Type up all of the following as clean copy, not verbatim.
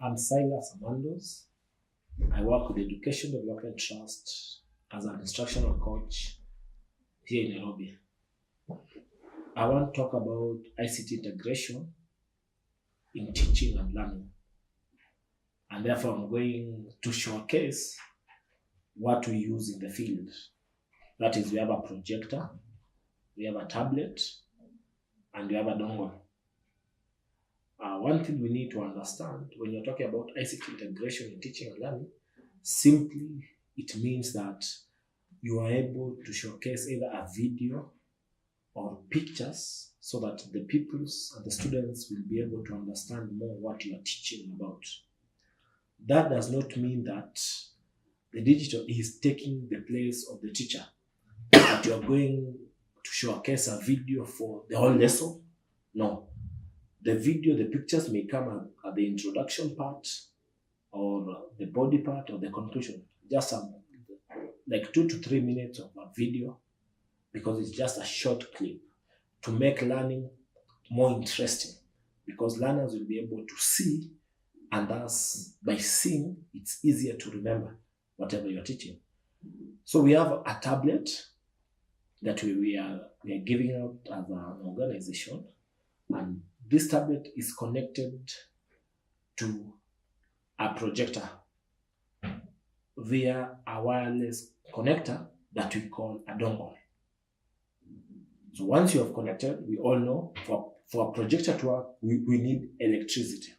I'm Silas Amandos. I work with the Education Development Trust as an instructional coach here in Nairobi. I want to talk about ICT integration in teaching and learning. And therefore, I'm going to showcase what we use in the field. That is, we have a projector, we have a tablet, and we have a dongle. One thing we need to understand when you're talking about ICT integration in teaching and learning, simply it means that you are able to showcase either a video or pictures so that the pupils and the students will be able to understand more what you are teaching about. That does not mean that the digital is taking the place of the teacher, that you are going to showcase a video for the whole lesson. No. The video, the pictures may come at the introduction part or the body part or the conclusion. Just like 2 to 3 minutes of a video, because it's just a short clip to make learning more interesting, because learners will be able to see, and thus by seeing it's easier to remember whatever you're teaching. So we have a tablet that we are giving out as an organization, and this tablet is connected to a projector via a wireless connector that we call a dongle. So once you have connected, we all know for a projector to work, we need electricity.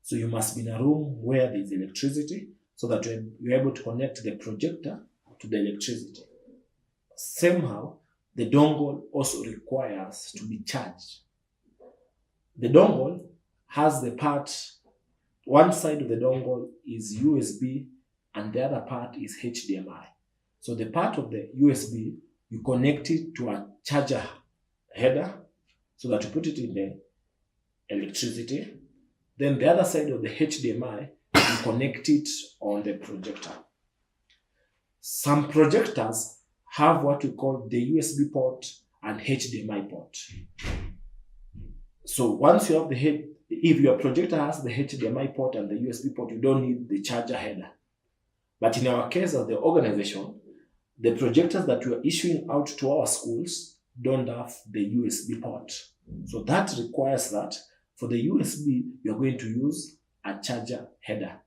So you must be in a room where there is electricity so that you're able to connect the projector to the electricity. Somehow, the dongle also requires to be charged. The dongle has the part, one side of the dongle is USB and the other part is HDMI. So the part of the USB, you connect it to a charger header so that you put it in the electricity. Then the other side of the HDMI, you connect it on the projector. Some projectors have what we call the USB port and HDMI port. So once you have if your projector has the HDMI port and the USB port, you don't need the charger header. But in our case as the organization, the projectors that we are issuing out to our schools don't have the USB port. So that requires that for the USB, you're going to use a charger header.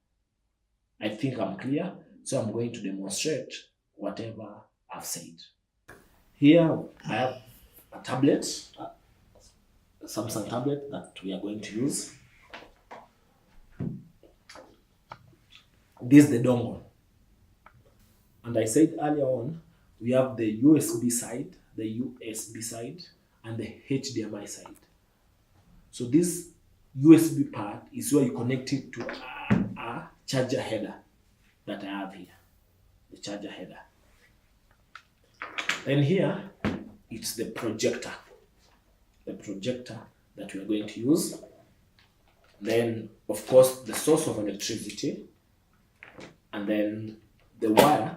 I think I'm clear, so I'm going to demonstrate whatever I've said. Here I have a tablet, Samsung tablet that we are going to use. This is the dongle. And I said earlier on, we have the USB side, and the HDMI side. So this USB part is where you connect it to a charger header that I have here, the charger header. Then here, it's the projector that we are going to use. Then, of course, the source of electricity, and then the wire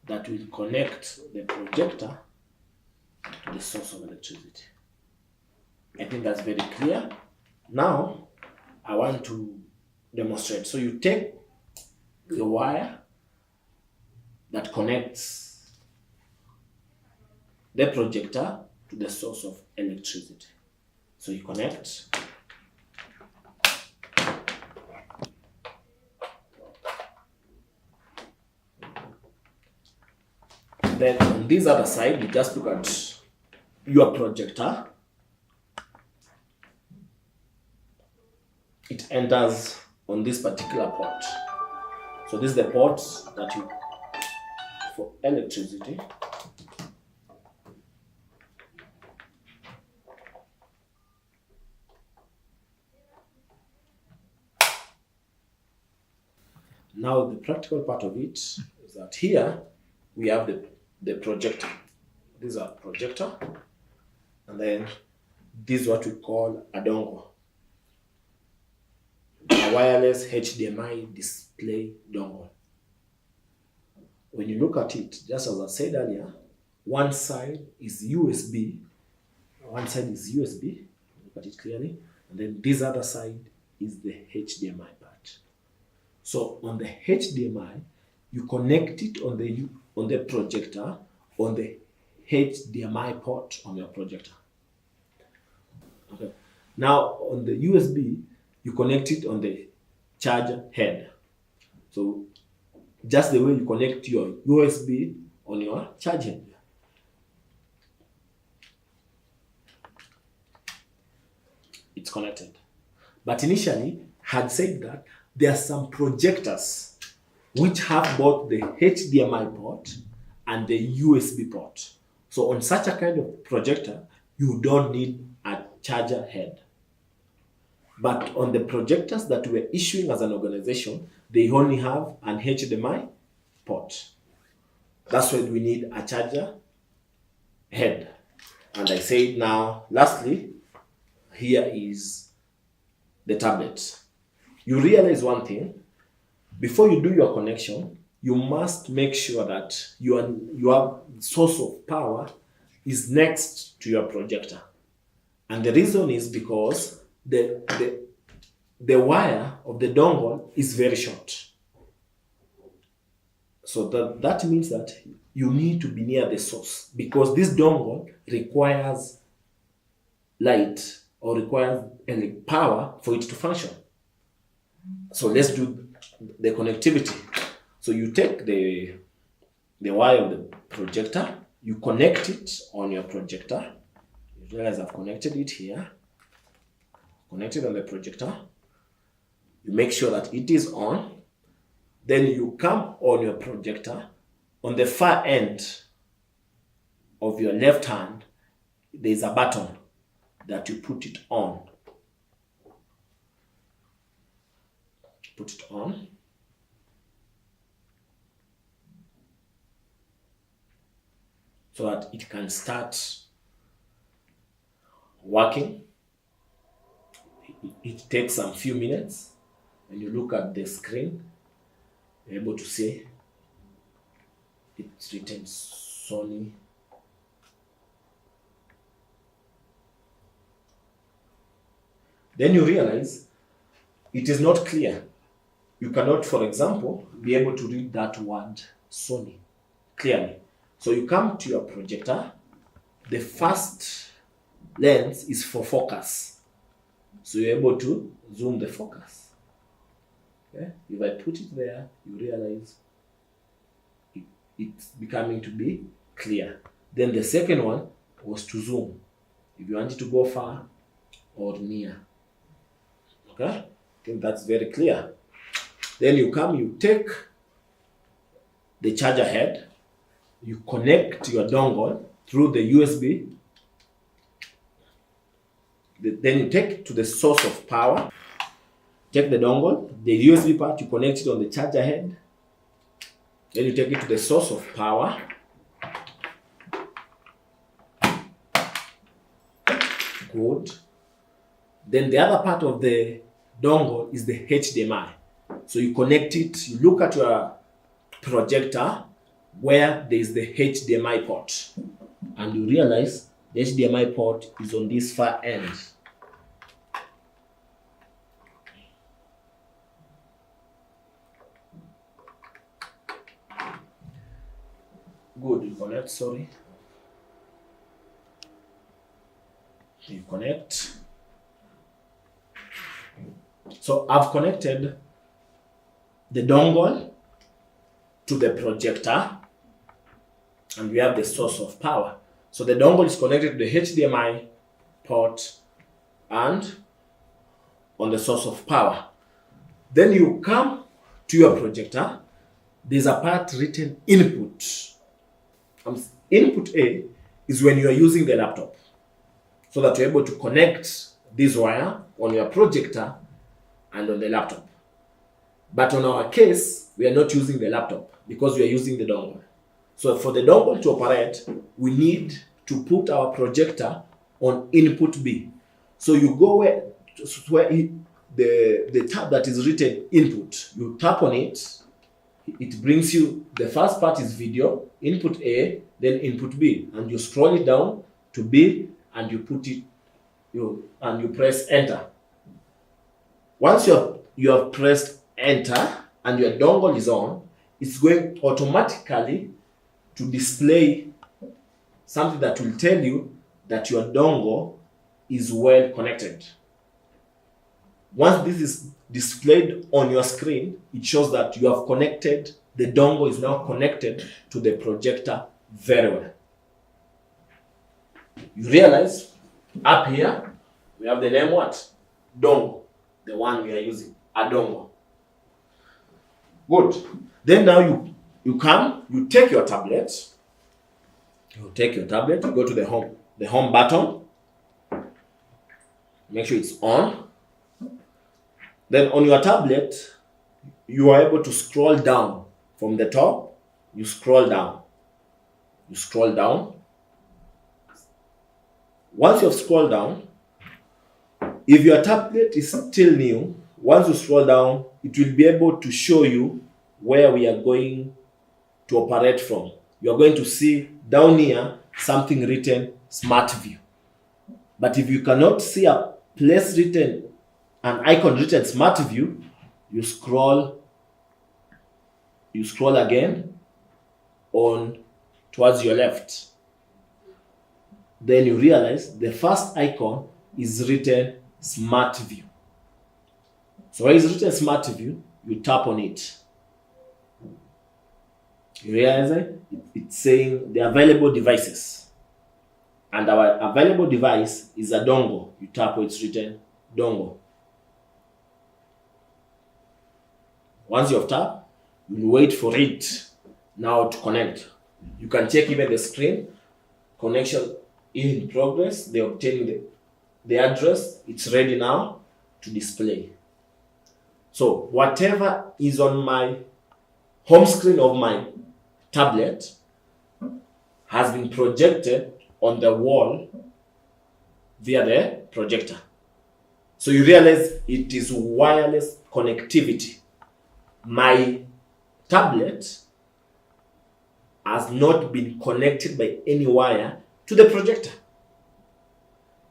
that will connect the projector to the source of electricity. I think that's very clear. Now, I want to demonstrate. So you take the wire that connects the projector to the source of electricity. So you connect. Then on this other side, you just look at your projector. It enters on this particular port. So this is the port that you for electricity. Now the practical part of it is that here we have the projector. This is a projector, and then this is what we call a dongle, a wireless HDMI display dongle. When you look at it, just as I said earlier, one side is USB, look at it clearly, and then this other side is the HDMI part. So on the HDMI, you connect it on the projector, on the HDMI port on your projector. Okay. Now on the USB, you connect it on the charger head. So just the way you connect your USB on your charge head. It's connected. But initially, had said that there are some projectors which have both the HDMI port and the USB port. So on such a kind of projector, you don't need a charger head. But on the projectors that we're issuing as an organization, they only have an HDMI port. That's why we need a charger head. And I say now, lastly, here is the tablet. You realize one thing, before you do your connection, you must make sure that your source of power is next to your projector. And the reason is because the wire of the dongle is very short. So that means that you need to be near the source, because this dongle requires light or requires power for it to function. So let's do the connectivity. So you take the wire of the projector, you connect it on your projector. You realize I've connected it here. Connected on the projector. You make sure that it is on. Then you come on your projector. On the far end of your left hand, there's a button that you put it on. Put it on. So that it can start working. It takes some few minutes. When you look at the screen, you're able to see it's written Sony. Then you realize it is not clear. You cannot, for example, be able to read that word Sony clearly. So you come to your projector. The first lens is for focus. So you're able to zoom the focus. Okay? If I put it there, you realize it's becoming to be clear. Then the second one was to zoom. If you want it to go far or near. Okay? I think that's very clear. Then you come, you take the charger head, you connect your dongle through the USB. Then you take it to the source of power. Take the dongle, the USB part, you connect it on the charger head. Then you take it to the source of power. Good. Then the other part of the dongle is the HDMI. So you connect it, you look at your projector where there is the HDMI port. And you realize the HDMI port is on this far end. Good, you connect, sorry. You connect. So I've connected the dongle to the projector and we have the source of power. So the dongle is connected to the HDMI port and on the source of power. Then you come to your projector. There's a part written input. Input A is when you are using the laptop, so that you're able to connect this wire on your projector and on the laptop. But on our case, we are not using the laptop because we are using the dongle. So for the dongle to operate, we need to put our projector on input B. So you go where the tab that is written input, you tap on it, it brings you, the first part is video, input A, then input B, and you scroll it down to B and you put it, and you press enter. Once you have pressed enter, and your dongle is on, it's going automatically to display something that will tell you that your dongle is well connected. Once this is displayed on your screen, it shows that you have connected, the dongle is now connected to the projector very well. You realize up here, we have the name what? Dongle, the one we are using, a dongle. Good. Then now you come, you take your tablet, you go to the home button, make sure it's on. Then on your tablet, you are able to scroll down from the top, you scroll down. Once you have scrolled down, if your tablet is still new, once you scroll down, it will be able to show you where we are going to operate from. You are going to see down here something written Smart View. But if you cannot see a place written, an icon written Smart View, you scroll again on towards your left. Then you realize the first icon is written Smart View. So where is written Smart View, you tap on it. You realize it's saying the available devices. And our available device is a dongle. You tap where it's written dongle. Once you have tapped, you wait for it now to connect. You can check even the screen. Connection in progress. They obtain the address. It's ready now to display. So whatever is on my home screen of my tablet has been projected on the wall via the projector. So you realize it is wireless connectivity. My tablet has not been connected by any wire to the projector.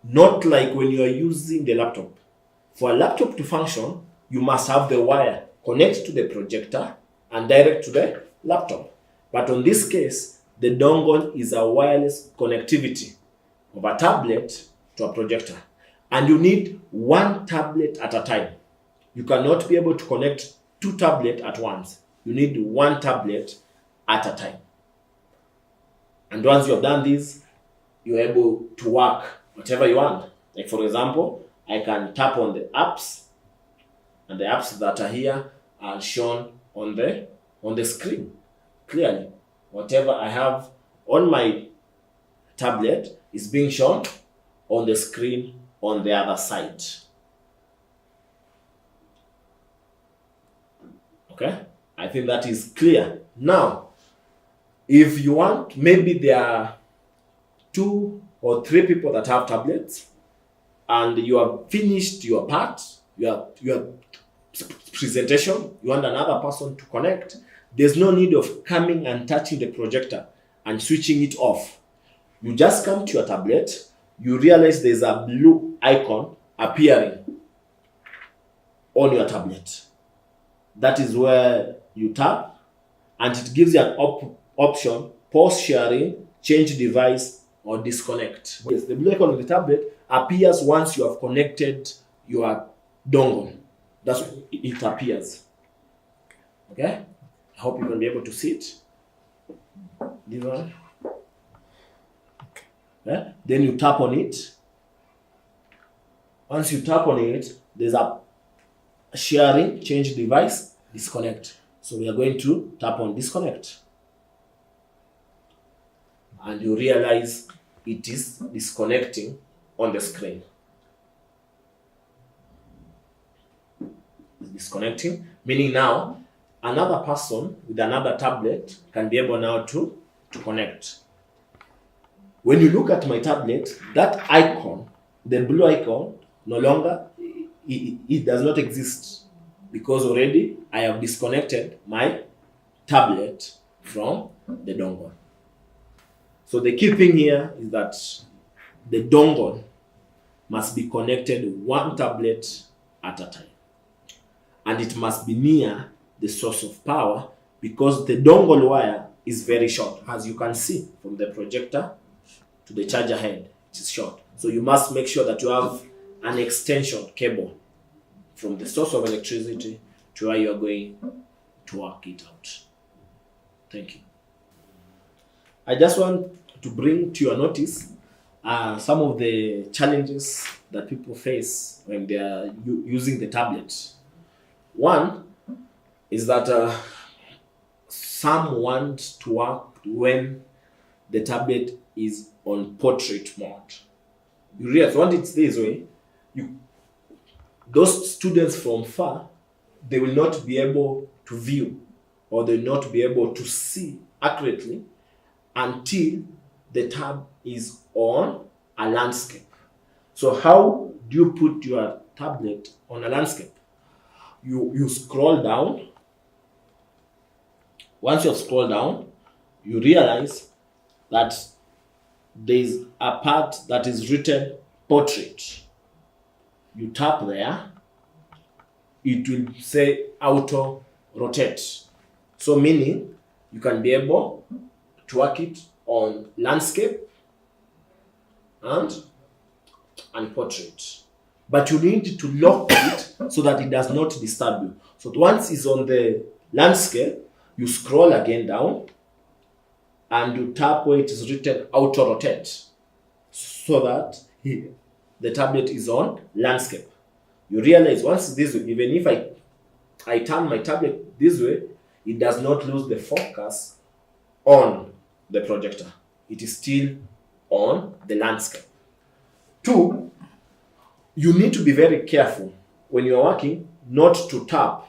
Not like when you are using the laptop. For a laptop to function, you must have the wire connect to the projector and direct to the laptop. But on this case, the dongle is a wireless connectivity of a tablet to a projector. And you need one tablet at a time. You cannot be able to connect two tablets at once. You need one tablet at a time. And once you have done this, you're able to work whatever you want. Like for example, I can tap on the apps, and the apps that are here are shown on the screen clearly. Whatever I have on my tablet is being shown on the screen on the other side. Okay, I think that is clear. Now, if you want, maybe there are 2 or 3 people that have tablets, and you have finished your part, your presentation, you want another person to connect. There's no need of coming and touching the projector and switching it off. You just come to your tablet, you realize there's a blue icon appearing on your tablet. That is where you tap, and it gives you an option: pause sharing, change device, or disconnect. Yes, the blue icon on the tablet appears once you have connected your dongle. That's when it appears. Okay? I hope you can be able to see it. This one. Okay? Then you tap on it. Once you tap on it, there's a sharing, change device, disconnect. So we are going to tap on disconnect. And you realize it is disconnecting on the screen. It's disconnecting, meaning now another person with another tablet can be able now to connect. When you look at my tablet, that icon, the blue icon, no longer, it does not exist, because already I have disconnected my tablet from the dongle. So the key thing here is that the dongle must be connected one tablet at a time, and it must be near the source of power, because the dongle wire is very short. As you can see from the projector to the charger head, it is short. So you must make sure that you have an extension cable from the source of electricity to where you are going to work it out. Thank you. I just want to bring to your notice some of the challenges that people face when they are using the tablet. One is that some want to work when the tablet is on portrait mode. You realize once it's this way, those students from far, they will not be able to view, or they will not be able to see accurately until the tab is on a landscape. So how do you put your tablet on a landscape? You scroll down. Once you have scrolled down, you realize that there is a part that is written portrait. You tap there, it will say auto rotate. So meaning you can be able to work it on landscape and portrait. But you need to lock it so that it does not disturb you. So once it's on the landscape, you scroll again down and you tap where it is written auto rotate, so that the tablet is on landscape. You realize once this way, even if I turn my tablet this way, it does not lose the focus on the projector. It is still on the landscape. Two, you need to be very careful when you are working not to tap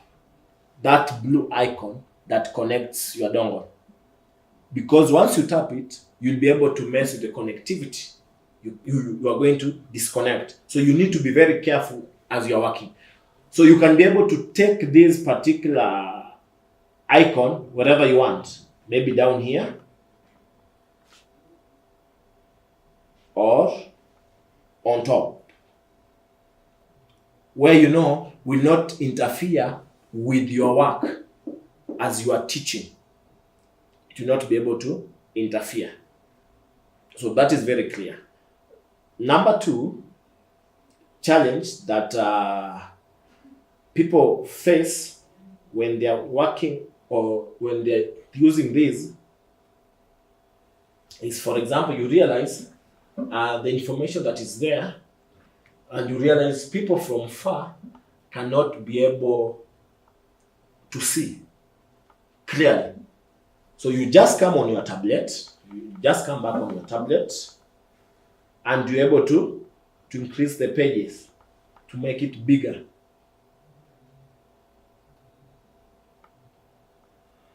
that blue icon that connects your dongle. Because once you tap it, you'll be able to mess with the connectivity. You are going to disconnect. So you need to be very careful as you are working. So you can be able to take this particular icon wherever you want. Maybe down here, or on top, where you know will not interfere with your work as you are teaching. It will not be able to interfere. So that is very clear. Number two challenge that people face when they are working or when they're using this is, for example, you realize the information that is there, and you realize people from far cannot be able to see clearly. So you just come on your tablet, you just come back on your tablet, and you're able to increase the pages, to make it bigger.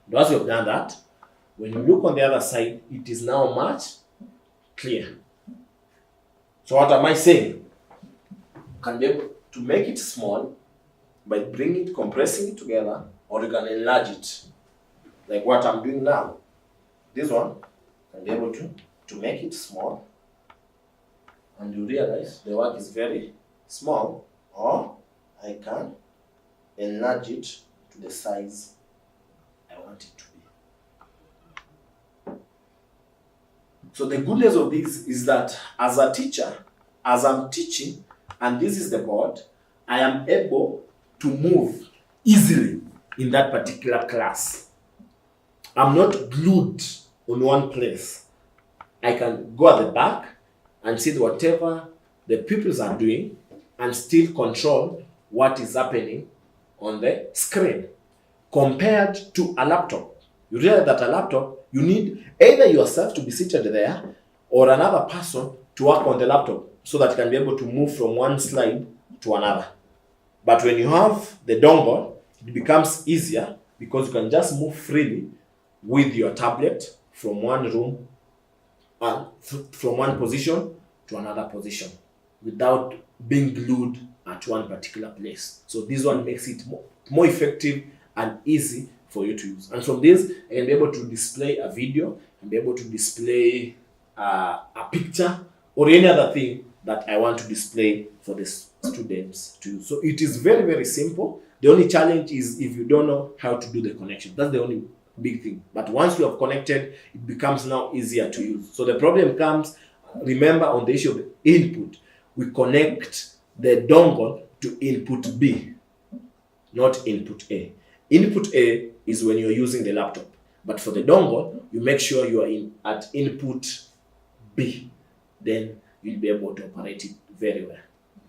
Once you've done that, when you look on the other side, it is now much clear. So what am I saying? You can be able to make it small by compressing it together, or you can enlarge it. Like what I'm doing now. This one, can be able to make it small, and you realize the work is very small, or I can enlarge it to the size I want it to be. So the goodness of this is that as a teacher, as I'm teaching, and this is the board, I am able to move easily in that particular class. I'm not glued on one place. I can go at the back and see whatever the pupils are doing and still control what is happening on the screen. Compared to a laptop, you realize that a laptop, you need either yourself to be seated there or another person to work on the laptop so that you can be able to move from one slide to another. But when you have the dongle, it becomes easier because you can just move freely with your tablet from one room, from one position to another position without being glued at one particular place. So this one makes it more effective and easy for you to use. And from this, I can be able to display a video and be able to display a picture or any other thing that I want to display for the students to use. So it is very, very simple. The only challenge is if you don't know how to do the connection. That's the only big thing. But once you have connected, it becomes now easier to use. So the problem comes, remember, on the issue of input, we connect the dongle to input B, not input A. Input A is when you're using the laptop. But for the dongle, you make sure you are at input B. Then you'll be able to operate it very well.